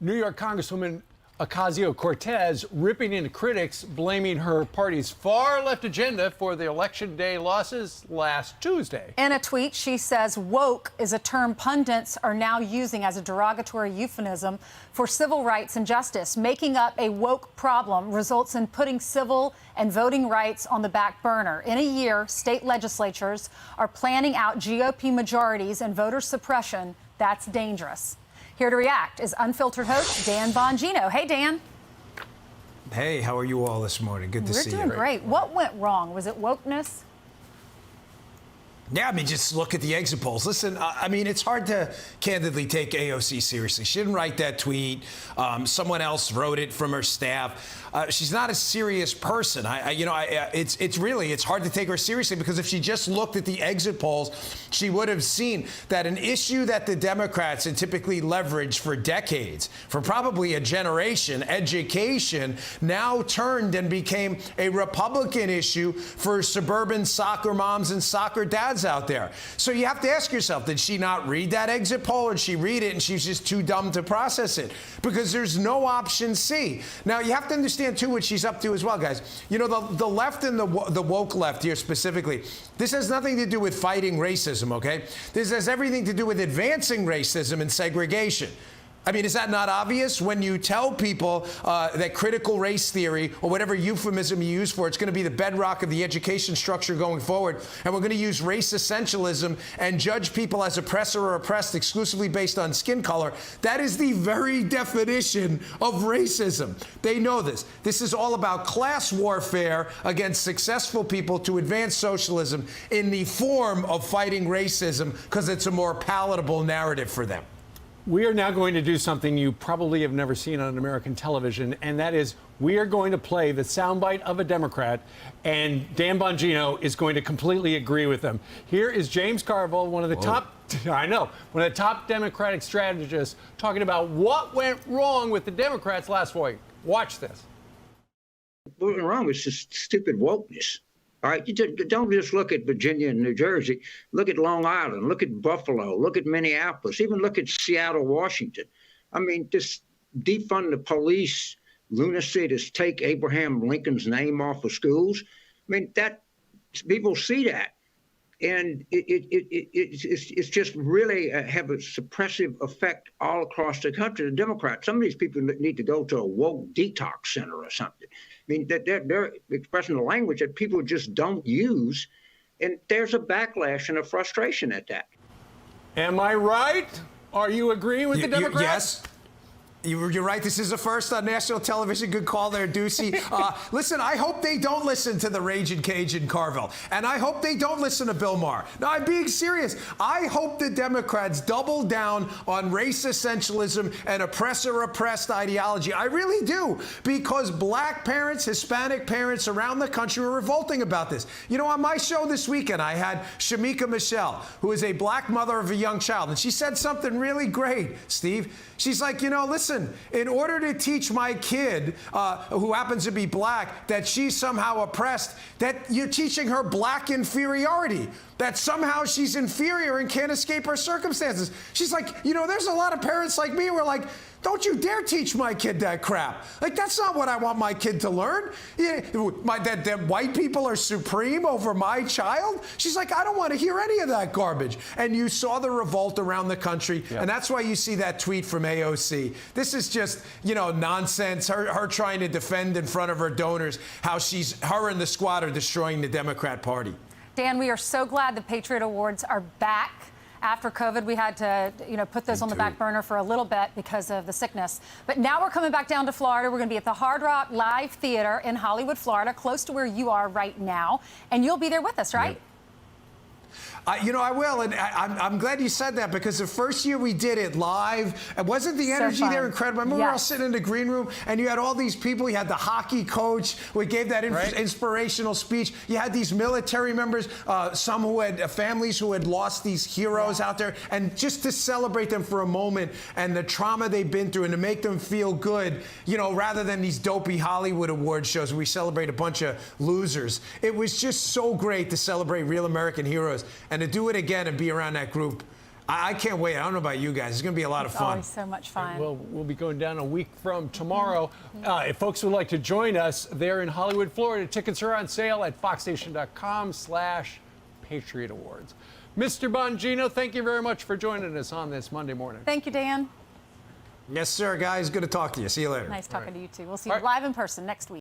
New York Congresswoman Ocasio-Cortez ripping into critics, blaming her party's far-left agenda for the Election Day losses last Tuesday. In a tweet, she says woke is a term pundits are now using as a derogatory euphemism for civil rights and justice. Making up a woke problem results in putting civil and voting rights on the back burner. In a year, state legislatures are planning out GOP majorities and voter suppression. That's dangerous. Here to react is Unfiltered host Dan Bongino. Hey, Dan. Hey, how are you all this morning? Good to see you. We're doing great. What went wrong? Was it wokeness? Yeah, I mean, just look at the exit polls. Listen, I mean, it's hard to candidly take AOC seriously. She didn't write that tweet. Someone else wrote it from her staff. She's not a serious person. It's hard to take her seriously because if she just looked at the exit polls, she would have seen that an issue that the Democrats had typically leveraged for decades, for probably a generation, education, now turned and became a Republican issue for suburban soccer moms and soccer dads out there. So you have to ask yourself, did she not read that exit poll, or did she read it and she's just too dumb to process it? Because there's no option C. Now, you have to understand, too, what she's up to as well, guys. You know, the left and the woke left here specifically, this has nothing to do with fighting racism, okay? This has everything to do with advancing racism and segregation. I mean, is that not obvious? When you tell people that critical race theory, or whatever euphemism you use for it, it's going to be the bedrock of the education structure going forward, and we're going to use race essentialism and judge people as oppressor or oppressed exclusively based on skin color, that is the very definition of racism. They know this. This is all about class warfare against successful people to advance socialism in the form of fighting racism because it's a more palatable narrative for them. We are now going to do something you probably have never seen on American television, and that is we are going to play the soundbite of a Democrat, and Dan Bongino is going to completely agree with them. Here is James Carville, one of the one of the top Democratic strategists, talking about what went wrong with the Democrats last week. Watch this. What went wrong was just stupid wokeness. All right, don't just look at Virginia and New Jersey. Look at Long Island. Look at Buffalo. Look at Minneapolis. Even look at Seattle, Washington. I mean, just defund the police, lunacy to take Abraham Lincoln's name off of schools. I mean, that people see that, and it's just really have a suppressive effect all across the country. The Democrats, some of these people need to go to a woke detox center or something. I mean, they're expressing the language that people just don't use, and there's a backlash and a frustration at that. Am I right? Are you agreeing with the Democrats? Yes. You're right. This is a first on national television. Good call there, Ducey. Listen, I hope they don't listen to the Ragin' Cajun Carville. And I hope they don't listen to Bill Maher. No, I'm being serious. I hope the Democrats double down on race essentialism and oppressor-oppressed ideology. I really do. Because black parents, Hispanic parents around the country are revolting about this. You know, on my show this weekend, I had Shamika Michelle, who is a black mother of a young child. And she said something really great, Steve. She's like, you know, listen, in order to teach my kid, who happens to be black, that she's somehow oppressed, that you're teaching her black inferiority, that somehow she's inferior and can't escape her circumstances. She's like, you know, there's a lot of parents like me who are like, don't you dare teach my kid that crap. Like, that's not what I want my kid to learn. Yeah, that white people are supreme over my child. She's like, I don't want to hear any of that garbage. And you saw the revolt around the country. Yep. And that's why you see that tweet from AOC. This is just, you know, nonsense. Her trying to defend in front of her donors how her and the squad are destroying the Democrat Party. Dan, we are so glad the Patriot Awards are back. After COVID, we had to, put those on the back burner for a little bit because of the sickness. But now we're coming back down to Florida. We're going to be at the Hard Rock Live Theater in Hollywood, Florida, close to where you are right now. And you'll be there with us, right? Yep. I will, and I'm glad you said that, because the first year we did it live, and wasn't the energy there incredible? I remember we were all sitting in the green room, and you had all these people. You had the hockey coach who gave that inspirational speech. You had these military members, some who had families who had lost these heroes out there, and just to celebrate them for a moment and the trauma they've been through, and to make them feel good, rather than these dopey Hollywood award shows where we celebrate a bunch of losers. It was just so great to celebrate real American heroes. And to do it again and be around that group, I can't wait. I don't know about you guys. It's going to be a lot of fun. Always so much fun. We'll be going down a week from tomorrow. If folks would like to join us there in Hollywood, Florida, tickets are on sale at foxstation.com/Patriot Awards. Mr. Bongino, thank you very much for joining us on this Monday morning. Thank you, Dan. Yes, sir, guys. Good to talk to you. See you later. Nice talking to you, too. We'll see you live in person next week.